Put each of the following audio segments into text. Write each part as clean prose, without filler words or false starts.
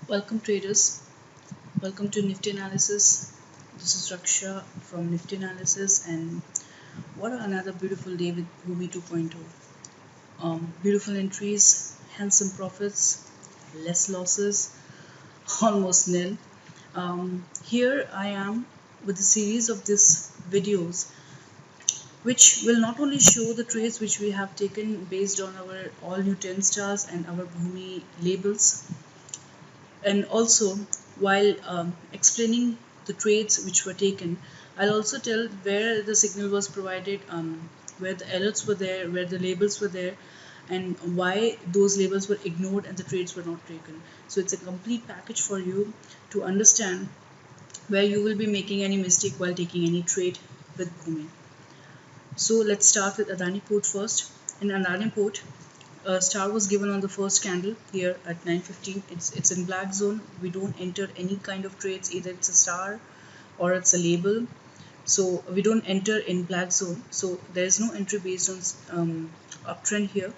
Welcome traders, welcome to Nifty Analysis. This is Raksha from Nifty Analysis, and what another beautiful day with Bhumi 2.0. Beautiful entries, handsome profits, less losses, almost nil. Here I am with a series of these videos which will not only show the trades which we have taken based on our all new 10 stars and our Bhumi labels, and also while explaining the trades which were taken, I'll also tell where the signal was provided, where the alerts were there, where the labels were there, and why those labels were ignored and the trades were not taken. So it's a complete package for you to understand where you will be making any mistake while taking any trade with Bhumi. So let's start with Adani Port first. In Adani Port, a star was given on the first candle here at 9:15. It's in black zone. We don't enter any kind of trades, either it's a star or it's a label. So we don't enter in black zone. So there is no entry based on uptrend here.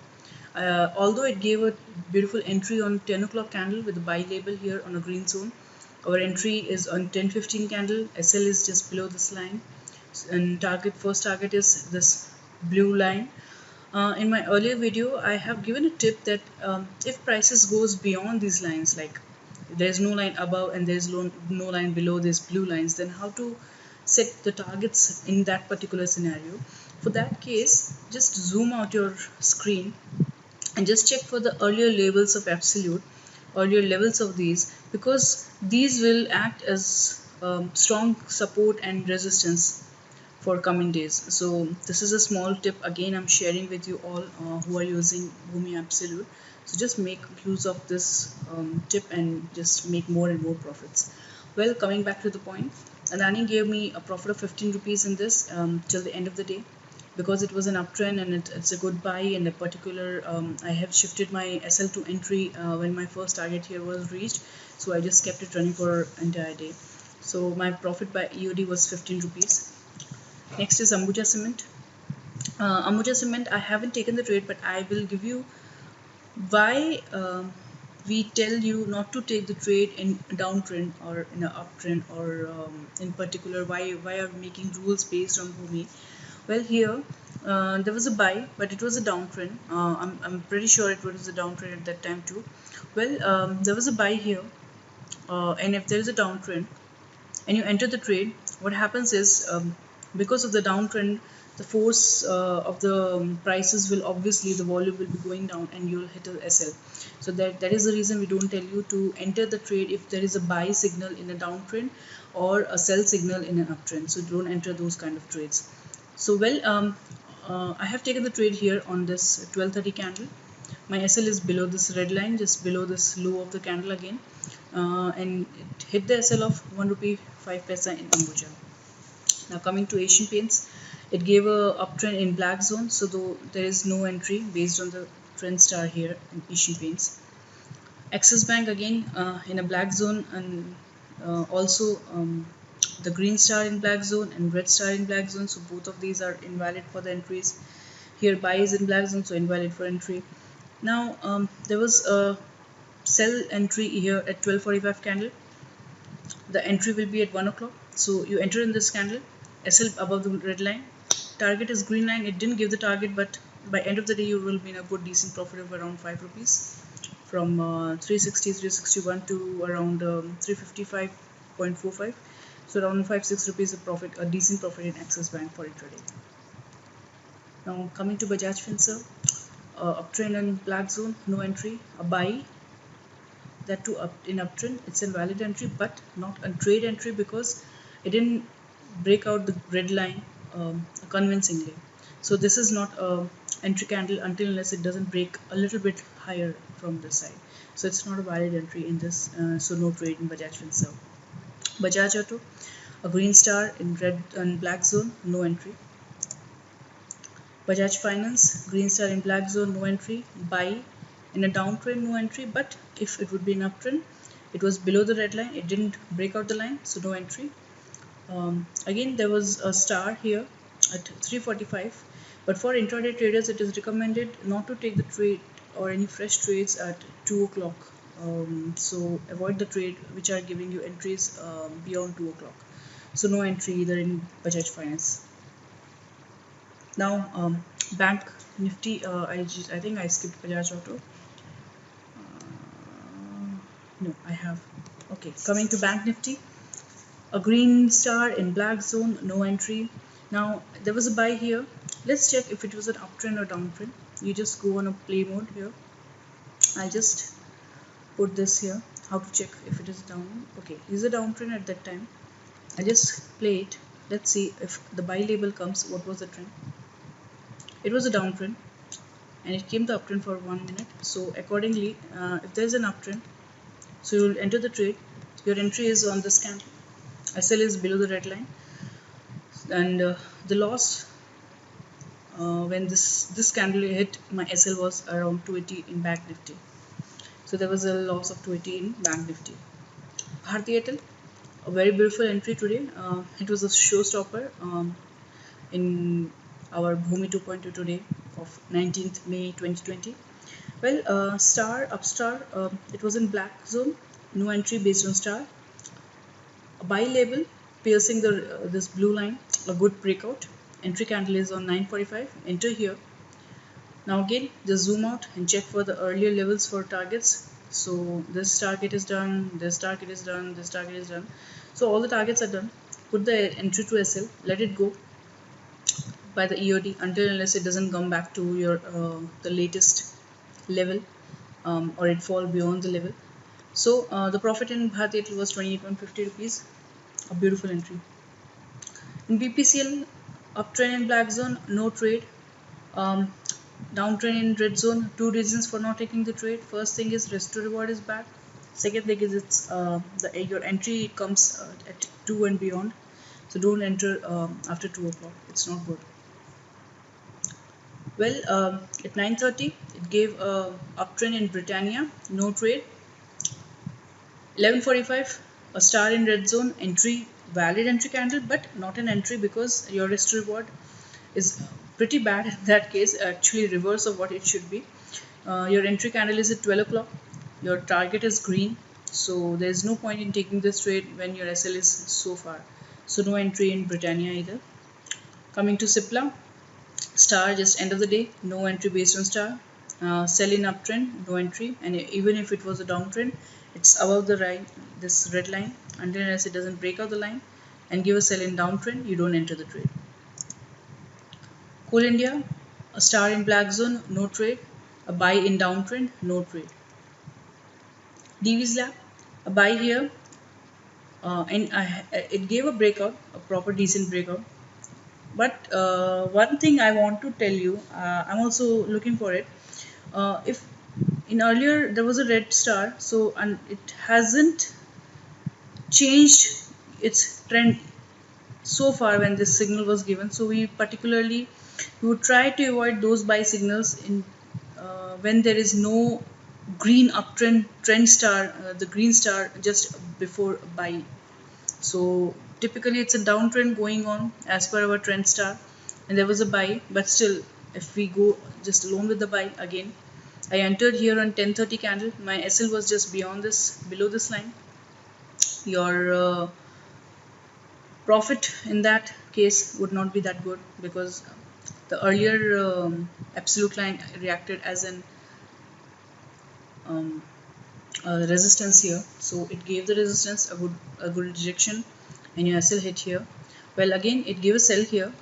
Although it gave a beautiful entry on 10 o'clock candle with a buy label here on a green zone. Our entry is on 10:15 candle. SL is just below this line, and first target is this blue line. In my earlier video, I have given a tip that if prices goes beyond these lines, like there's no line above and there's no line below these blue lines, then how to set the targets in that particular scenario. For that case, just zoom out your screen and just check for the earlier levels of absolute, earlier levels of these, because these will act as strong support and resistance for coming days. So this is a small tip again I'm sharing with you all who are using Bhumi Absolute. So just make use of this tip and just make more and more profits. Well, coming back to the point, Adani gave me a profit of 15 rupees in this till the end of the day, because it was an uptrend and it's a good buy. And a particular I have shifted my SL to entry when my first target here was reached, so I just kept it running for entire day. So my profit by EOD was 15 rupees. Next is Ambuja Cement. Ambuja Cement, I haven't taken the trade, but I will give you why we tell you not to take the trade in a downtrend or in an uptrend, or in particular why are we making rules based on Bhumi. Well, here there was a buy, but it was a downtrend. I'm pretty sure it was a downtrend at that time too. Well, there was a buy here, and if there is a downtrend and you enter the trade, what happens is, because of the downtrend, the force of the prices will obviously, the volume will be going down and you'll hit a SL. So that is the reason we don't tell you to enter the trade if there is a buy signal in a downtrend or a sell signal in an uptrend. So don't enter those kind of trades. So well, I have taken the trade here on this 12:30 candle. My SL is below this red line, just below this low of the candle again, and it hit the SL of 1 rupee 5 paisa in Ambuja. Now coming to Asian Paints, it gave a uptrend in black zone, so though there is no entry based on the trend star here in Asian Paints. Axis Bank again in a black zone, and also the green star in black zone and red star in black zone, so both of these are invalid for the entries. Here buy is in black zone, so invalid for entry. Now there was a sell entry here at 12:45 candle. The entry will be at 1 o'clock, so you enter in this candle, SL above the red line, target is green line. It didn't give the target, but by end of the day you will be in a good decent profit of around 5 rupees, from 360 361 to around 355.45, so around 5-6 rupees of profit, a decent profit in Axis Bank for intraday. Now coming to Bajaj Finserv, uptrend in black zone, no entry, a buy, that too in uptrend. It's a valid entry but not a trade entry, because it didn't break out the red line convincingly. So this is not a entry candle until unless it doesn't break a little bit higher from this side. So it's not a valid entry in this, so no trade in Bajaj Finserv. Bajaj Auto, a green star in red and black zone, no entry. Bajaj Finance, green star in black zone, no entry. Buy in a downtrend, no entry, but if it would be an uptrend, it was below the red line, it didn't break out the line, so no entry. Again, there was a star here at 3:45, but for intraday traders, it is recommended not to take the trade or any fresh trades at 2 o'clock So avoid the trade which are giving you entries beyond 2 o'clock. So no entry either in Bajaj Finance. Now Bank Nifty, I think I skipped Bajaj Auto. No, I have. Okay, coming to Bank Nifty, a green star in black zone, no entry. Now there was a buy here. Let's check if it was an uptrend or downtrend. You just go on a play mode here. I'll just put this here. How to check if it is down? Okay, is a downtrend at that time. I just play it. Let's see if the buy label comes. What was the trend? It was a downtrend, and it came the uptrend for 1 minute. So accordingly, if there is an uptrend, so you'll enter the trade. Your entry is on this candle. SL is below the red line, and the loss when this candle hit my SL was around 280 in Bank Nifty. So there was a loss of 280 in Bank Nifty. Bharti Airtel, a very beautiful entry today. It was a showstopper in our Bhumi 2.2 today of 19th May 2020. Well, Star, Upstar, it was in black zone, no entry based on Star. A buy label piercing this blue line, a good breakout. Entry candle is on 9:45. Enter here. Now again, just zoom out and check for the earlier levels for targets. So this target is done, this target is done, this target is done. So all the targets are done. Put the entry to SL, let it go by the EOD until unless it doesn't come back to your the latest level or it fall beyond the level. So the profit in Bharti Airtel was 28.50 rupees. A beautiful entry. In BPCL, uptrend in black zone, no trade. Um, Downtrend in red zone. Two reasons for not taking the trade. First thing is risk to reward is back. Second thing is it's your entry comes at 2 and beyond. So don't enter after 2 o'clock. It's not good. Well, at 9:30, it gave a uptrend in Britannia, no trade. 11:45, a star in red zone, entry, valid entry candle, but not an entry because your risk to reward is pretty bad in that case, actually reverse of what it should be. Your entry candle is at 12 o'clock, your target is green, so there is no point in taking this trade when your SL is so far. So no entry in Britannia either. Coming to Cipla, star just end of the day, no entry based on star. Sell in uptrend, no entry, and even if it was a downtrend, it's above the right this red line until unless it doesn't break out the line and give a sell in downtrend, you don't enter the trade. Coal India, a star in black zone, no trade. A buy in downtrend, no trade. Divi's Lab, a buy here, and it gave a breakout, a proper decent breakout. But one thing I want to tell you, I'm also looking for it. If in earlier there was a red star, so and it hasn't changed its trend so far when this signal was given. So we particularly would try to avoid those buy signals in when there is no green uptrend trend star, the green star just before buy. So typically it's a downtrend going on as per our trend star, and there was a buy, but still if we go just alone with the buy again, I entered here on 10:30 candle. My SL was just beyond this, below this line. Your profit in that case would not be that good because the earlier absolute line reacted as an um, resistance here, so it gave the resistance a good rejection, and your SL hit here. Well, again it gave a sell here,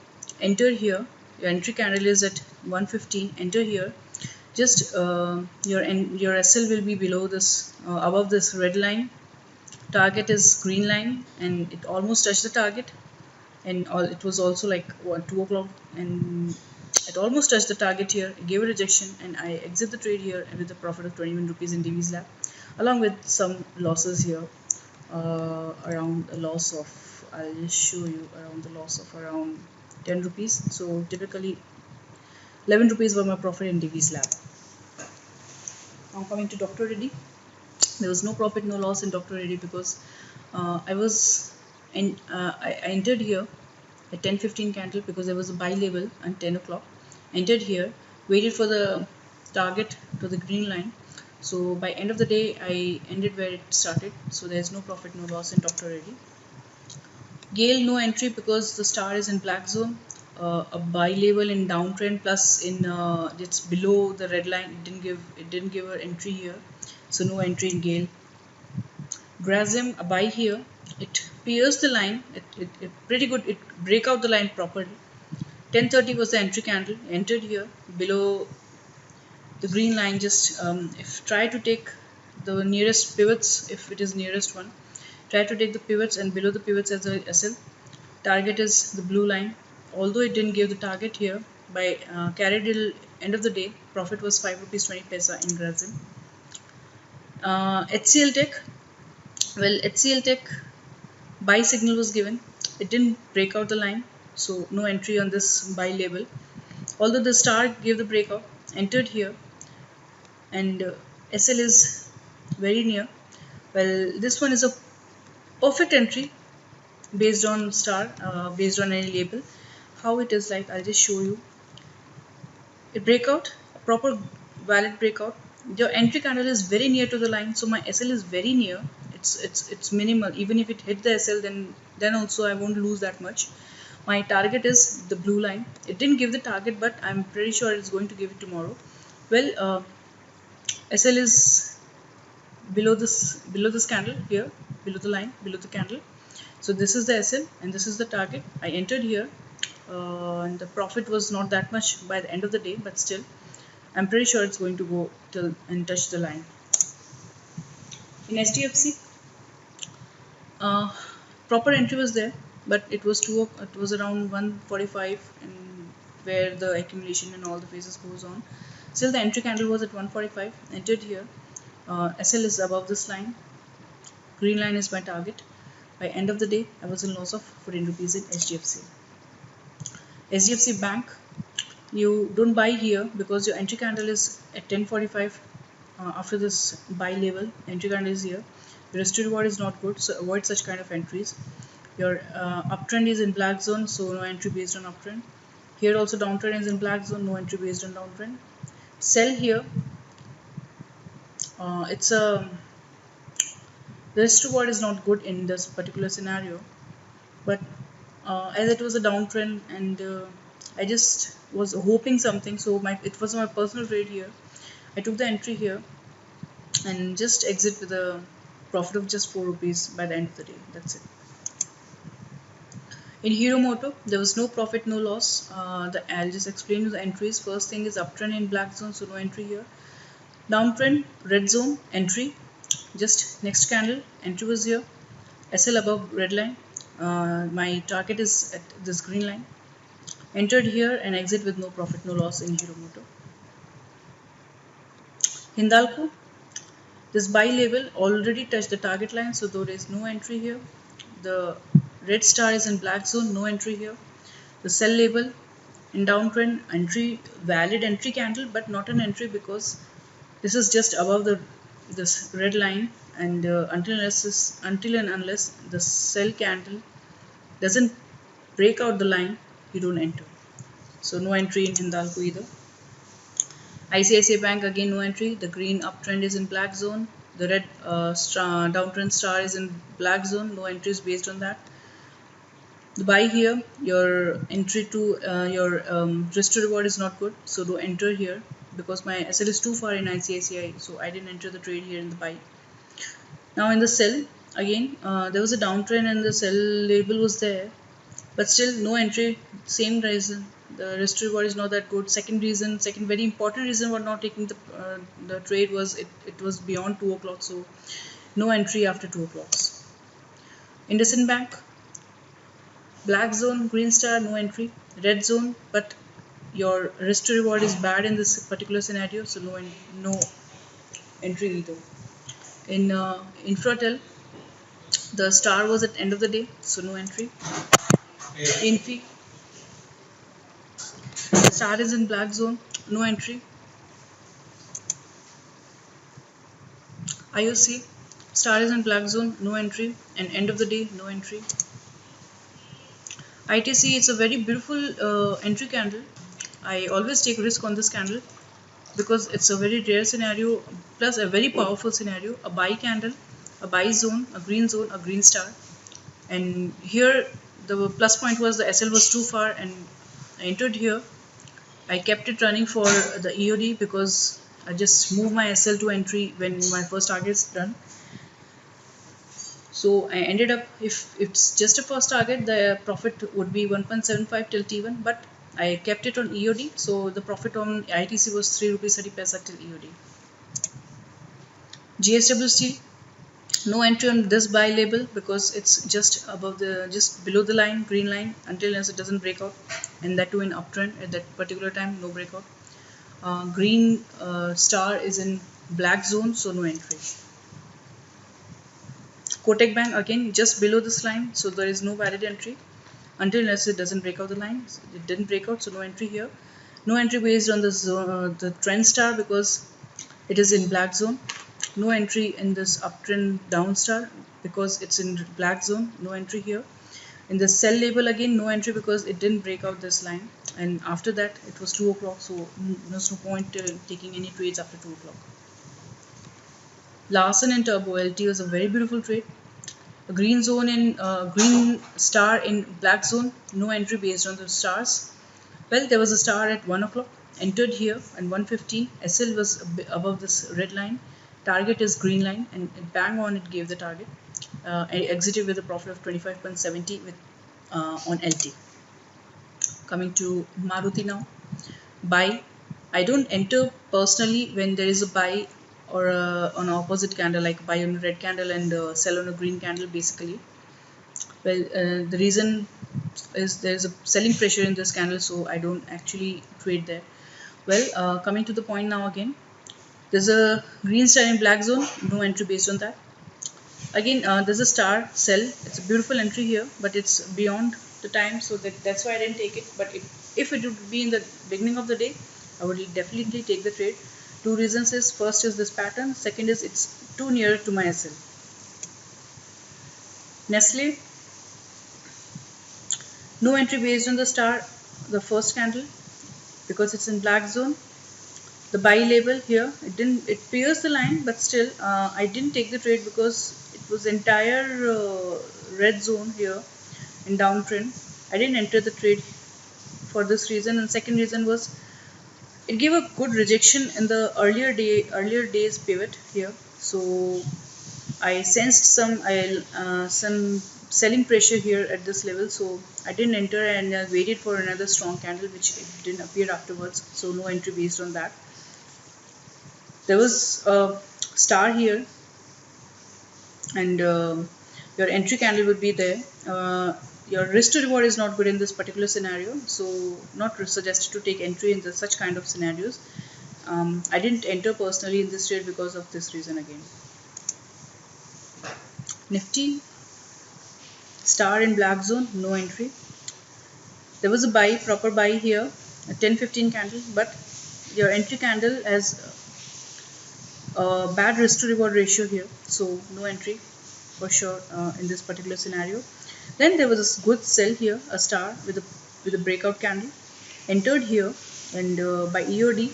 enter here, your entry candle is at 115, enter here, just your SL will be below this above this red line, target is green line, and it almost touched the target, and it was also like 2 o'clock, and it almost touched the target here. It gave a rejection, and I exit the trade here with a profit of 21 rupees in Divi's Lab, along with some losses here, around a loss of, I'll just show you, around the loss of around 10 rupees. So typically 11 rupees were my profit in Divi's Lab. Now coming to Dr. Reddy, there was no profit, no loss in Dr. Reddy because I entered here at 10:15 candle because there was a buy label at 10 o'clock. Entered here, waited for the target to the green line. So by end of the day, I ended where it started. So there's no profit, no loss in Dr. Reddy. Gale, no entry because the star is in black zone. A buy label in downtrend plus in it's below the red line. It didn't give an entry here, so no entry in Gale. Grazim, a buy here. It pierced the line. It pretty good. It break out the line properly. 10:30 was the entry candle. Entered here below the green line. Just if try to take the nearest pivots, if it is nearest one, try to take the pivots and below the pivots as a SL. Target is the blue line. Although it didn't give the target here, by carried till end of the day, profit was 5 rupees 20 paisa in Grazim. HCL Tech, well, HCL Tech buy signal was given. It didn't break out the line, so no entry on this buy label. Although the star gave the breakout, entered here, and SL is very near. Well, this one is a perfect entry based on star, based on any label. How it is like, I'll just show you. A breakout, a proper valid breakout. Your entry candle is very near to the line, so my SL is very near. It's minimal. Even if it hit the SL, then also I won't lose that much. My target is the blue line. It didn't give the target, but I'm pretty sure it's going to give it tomorrow. Well, SL is below this candle here, below the line, below the candle. So this is the SL and this is the target. I entered here, and the profit was not that much by the end of the day, but still I'm pretty sure it's going to go till and touch the line. In SDFC, proper entry was there, but it was around 145, and where the accumulation and all the phases goes on. Still the entry candle was at 145. Entered here. SL is above this line. Green line is my target. By end of the day, I was in loss of 14 rupees in HDFC. HDFC Bank, you don't buy here because your entry candle is at 10:45. After this buy level, entry candle is here. Your risk to reward is not good, so avoid such kind of entries. Your uptrend is in black zone, so no entry based on uptrend. Here also downtrend is in black zone, no entry based on downtrend. Sell here. It's a the risk to reward is not good in this particular scenario, but as it was a downtrend and I just was hoping something, so it was my personal trade here. I took the entry here and just exit with a profit of just 4 rupees by the end of the day. That's it. In Hero Moto, there was no profit, no loss. I'll just explain you the entries. First thing is uptrend in black zone, so no entry here. Downtrend, red zone, entry. Just next candle, entry was here. SL above red line. My target is at this green line. Entered here and exit with no profit, no loss in Hero Moto. Hindalco, this buy label already touched the target line, so there is no entry here. The red star is in black zone, no entry here. The sell label in downtrend, entry, valid entry candle, but not an entry because this is just above this red line, and until and unless the sell candle doesn't break out the line, you don't enter. So no entry in Hindalco either. ICICI Bank, again no entry. The green uptrend is in black zone. The red downtrend star is in black zone. No entries based on that. The buy here, your entry to your risk to reward is not good, so do enter here because my SL is too far in ICICI, so I didn't enter the trade here in the buy. Now in the sell, again there was a downtrend and the sell label was there, but still no entry. Same reason, the risk to reward is not that good. Second very important reason for not taking the trade was it was beyond 2 o'clock, so no entry after 2 o'clock. IndusInd Bank, black zone, green star, no entry. Red zone, but your risk to reward is bad in this particular scenario, so no entry either. In Infratel, the star was at end of the day, so no entry. Infi, the star is in black zone, no entry. IOC, star is in black zone, no entry, and end of the day, no entry. ITC, it's a very beautiful entry candle. I always take risk on this candle. because it's a very rare scenario plus a very powerful scenario. A buy candle, a buy zone, a green star, and here the plus point was the SL was too far, and I entered here. I kept it running for the EOD because I just moved my SL to entry when my first target's done. So I ended up, if it's just a first target, the profit would be 1.75 till T1, but I kept it on EOD, so the profit on ITC was 3 rupees 30 paisa till EOD. GSW Steel, no entry on this buy label because it's just below the line, green line, until unless it doesn't break out, and that too in uptrend at that particular time, no breakout. Green star is in black zone, so no entry. Kotak Bank again just below this line, so there is no valid entry until unless it doesn't break out the line. It didn't break out, so no entry here. No entry based on the trend star because it is in black zone. No entry in this uptrend down star because it's in black zone. No entry here. In the sell label again, no entry because it didn't break out this line. And after that, it was 2 o'clock, so there's no point taking any trades after 2 o'clock. Larsen and Turbo LT was a very beautiful trade. A green zone in green star in black zone, no entry based on the stars. Well, there was a star at 1 o'clock, entered here and 1:15. SL was above this red line. Target is green line, and bang on it gave the target. I exited with a profit of 25.70 with on LT. Coming to Maruti now. Buy. I don't enter personally when there is a buy or on opposite candle, like buy on a red candle and sell on a green candle basically. Well, the reason is there's a selling pressure in this candle, so I don't actually trade there. Well, coming to the point now again, there's a green star in black zone, no entry based on that. Again, there's a star sell. It's a beautiful entry here, but it's beyond the time, so that's why I didn't take it. But if it would be in the beginning of the day, I would definitely take the trade. Two reasons is, first is this pattern, second is it's too near to my SL. Nestle, no entry based on the star, the first candle, because it's in black zone. The buy label here, it pierced the line, but still I didn't take the trade because it was entire red zone here in downtrend. I didn't enter the trade for this reason, and second reason was it gave a good rejection in the earlier days pivot here, so I sensed some selling pressure here at this level, so I didn't enter and waited for another strong candle, which it didn't appear afterwards, so no entry based on that. There was a star here, and your entry candle would be there. Your risk to reward is not good in this particular scenario, so not suggested to take entry in such kind of scenarios. I didn't enter personally in this trade because of this reason again. Nifty, star in black zone, no entry. There was a buy, proper buy here, a 10-15 candle, but your entry candle has a bad risk to reward ratio here, so no entry for sure in this particular scenario. Then there was a good sell here, a star with a breakout candle, entered here, and by EOD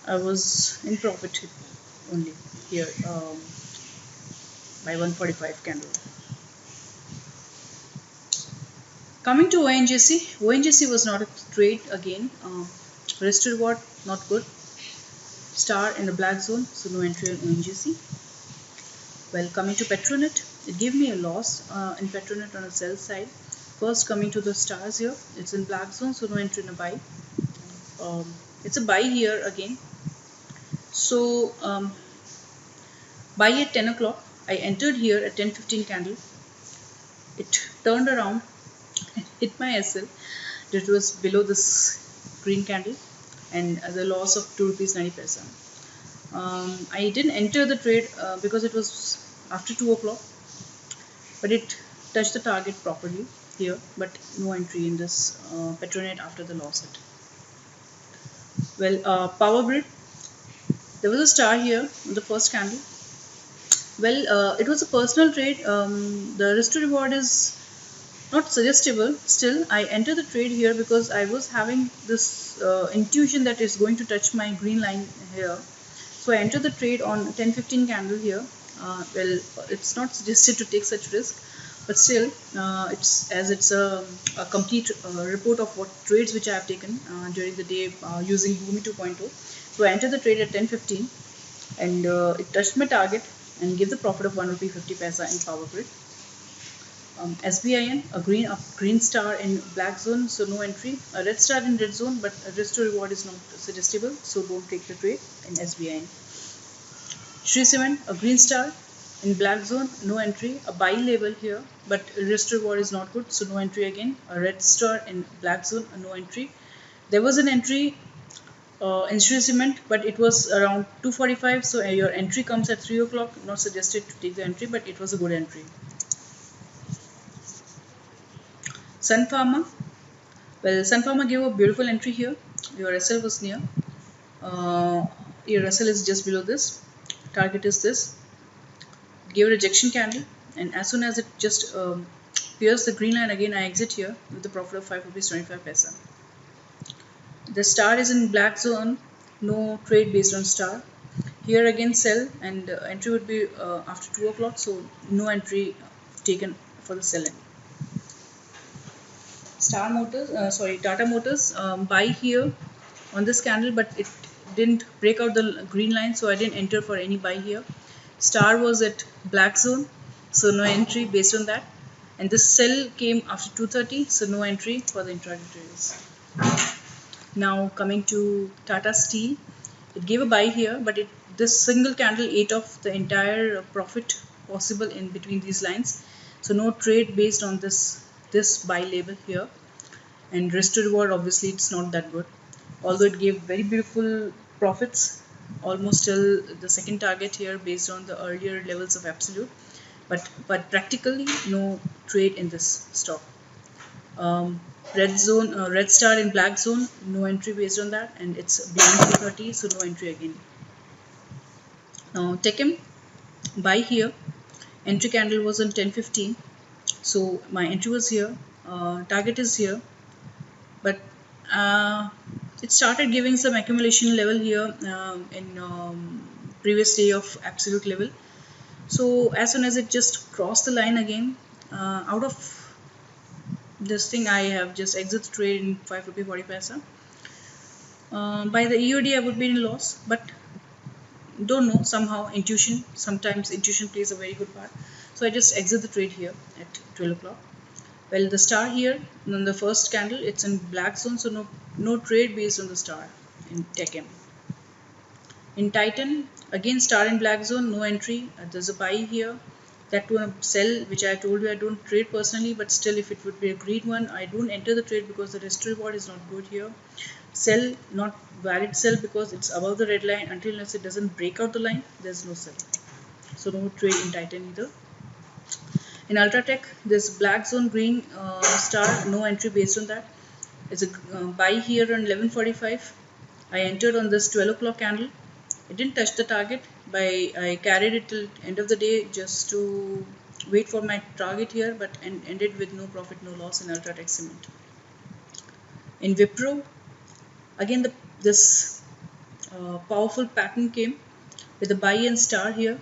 I was in profit only here by 145 candle. Coming to ONGC was not a trade again. Risk to reward not good. Star in the black zone, so no entry on ONGC. Well, coming to Petronet, it gave me a loss in Petronet on the sell side. First, coming to the stars here, it's in black zone, so no entry in a buy. It's a buy here again. So buy at 10 o'clock. I entered here at 10:15 candle. It turned around, hit my SL. That was below this green candle, and the loss of 2 rupees 90 paisa. I didn't enter the trade because it was after 2 o'clock, but it touched the target properly here, but no entry in this Petronet after the loss hit. Well, Power Grid, there was a star here in the first candle. Well, it was a personal trade. The risk to reward is not suggestible. Still, I enter the trade here because I was having this intuition that it's going to touch my green line here. So I enter the trade on 10:15 candle here. Well, it's not suggested to take such risk, but still, it's a complete report of what trades which I have taken during the day using Boomi 2.0. So I enter the trade at 10:15, and it touched my target and gave the profit of 1 rupee 50 paisa in Power Grid. SBIN, a green star in black zone, so no entry. A red star in red zone, but a risk to reward is not suggestible, so don't take the trade in SBIN. Shree Cement, a green star in black zone, no entry. A buy label here, but risk to reward is not good, so no entry again. A red star in black zone, no entry. There was an entry in Shree Cement, but it was around 2:45, so your entry comes at 3 o'clock. Not suggested to take the entry, but it was a good entry. Sun Pharma. Well, Sun Pharma gave a beautiful entry here. Your SL was near. Your SL is just below this. Target is this. Gave a rejection candle, and as soon as it just pierced the green line again, I exit here with the profit of 5 rupees 25 paisa. The star is in black zone. No trade based on star. Here again sell, and entry would be after 2 o'clock, so no entry taken for the selling. Tata Motors, buy here on this candle, but it didn't break out the green line, so I didn't enter for any buy here. Star was at black zone, so no entry based on that. And this sell came after 2:30, so no entry for the intraday traders. Now coming to Tata Steel, it gave a buy here, but this single candle ate off the entire profit possible in between these lines. So no trade based on this buy label here. And risk to reward, obviously it's not that good, although it gave very beautiful profits almost till the second target here based on the earlier levels of absolute, but practically no trade in this stock. Red star in black zone, no entry based on that, and it's beyond 230, so no entry again. Now Techem, buy here. Entry candle was on 10:15, so my entry was here. Target is here, but it started giving some accumulation level here in previous day of absolute level. So as soon as it just crossed the line again, out of this thing I have just exit the trade in 5 rupee 40 paisa. By the EOD I would be in loss, but don't know, somehow sometimes intuition plays a very good part. So I just exit the trade here at 12 o'clock. Well, the star here on the first candle, it's in black zone, so no trade based on the star in Techem. In Titan, again star in black zone, no entry. There's a buy here. That to a sell, which I told you I don't trade personally, but still if it would be a green one, I don't enter the trade because the risk reward is not good here. Sell, not valid sell because it's above the red line. Until unless it doesn't break out the line, there's no sell. So no trade in Titan either. In Ultratech, this black zone green star, no entry based on that. It's a buy here on 11:45. I entered on this 12 o'clock candle. It didn't touch the target, but I carried it till end of the day just to wait for my target here, but ended with no profit, no loss in Ultratech Cement. In Wipro, again this powerful pattern came with a buy and star here,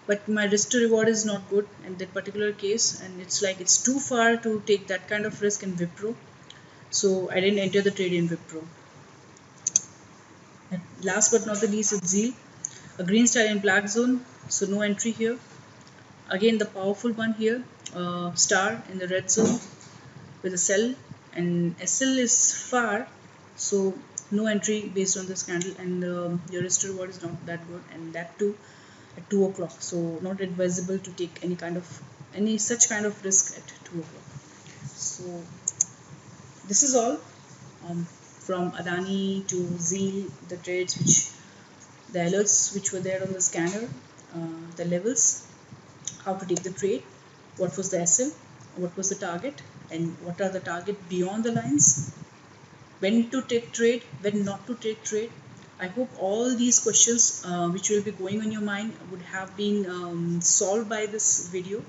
but my risk to reward is not good in that particular case, and it's like it's too far to take that kind of risk in Wipro, so I didn't enter the trade in Wipro. And last but not the least is Zeal, a green star in black zone, so no entry here. Again the powerful one here, star in the red zone with a sell, and SL is far, so no entry based on this candle, and your risk to reward is not that good, and that too at 2 o'clock, so not advisable to take any such kind of risk at 2 o'clock. So this is all from Adani to Zeal, the trades the alerts which were there on the scanner, the levels, how to take the trade, what was the SL, what was the target, and what are the target beyond the lines, when to take trade, when not to take trade. I hope all these questions which will be going on your mind would have been solved by this video.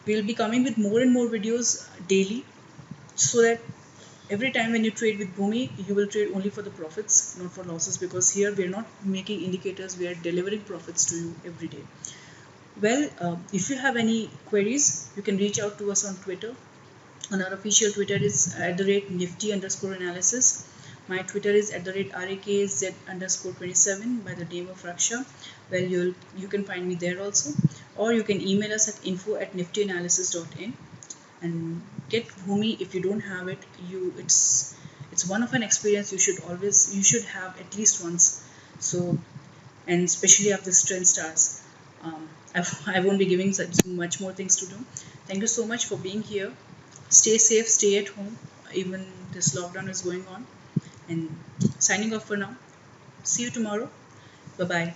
We'll be coming with more and more videos daily, so that every time when you trade with Bhumi, you will trade only for the profits, not for losses, because here we are not making indicators, we are delivering profits to you every day. Well, if you have any queries, you can reach out to us on Twitter. And our official Twitter is @nifty_analysis. My Twitter is @rakz_27 by the name of Raksha. Well, you can find me there also, or you can email us at info@niftyanalysis.in and get Bhumi. If you don't have it, it's one of an experience you should have at least once. So, and especially after the strength stars. I won't be giving such much more things to do. Thank you so much for being here. Stay safe, stay at home, even this lockdown is going on. And signing off for now. See you tomorrow. Bye bye.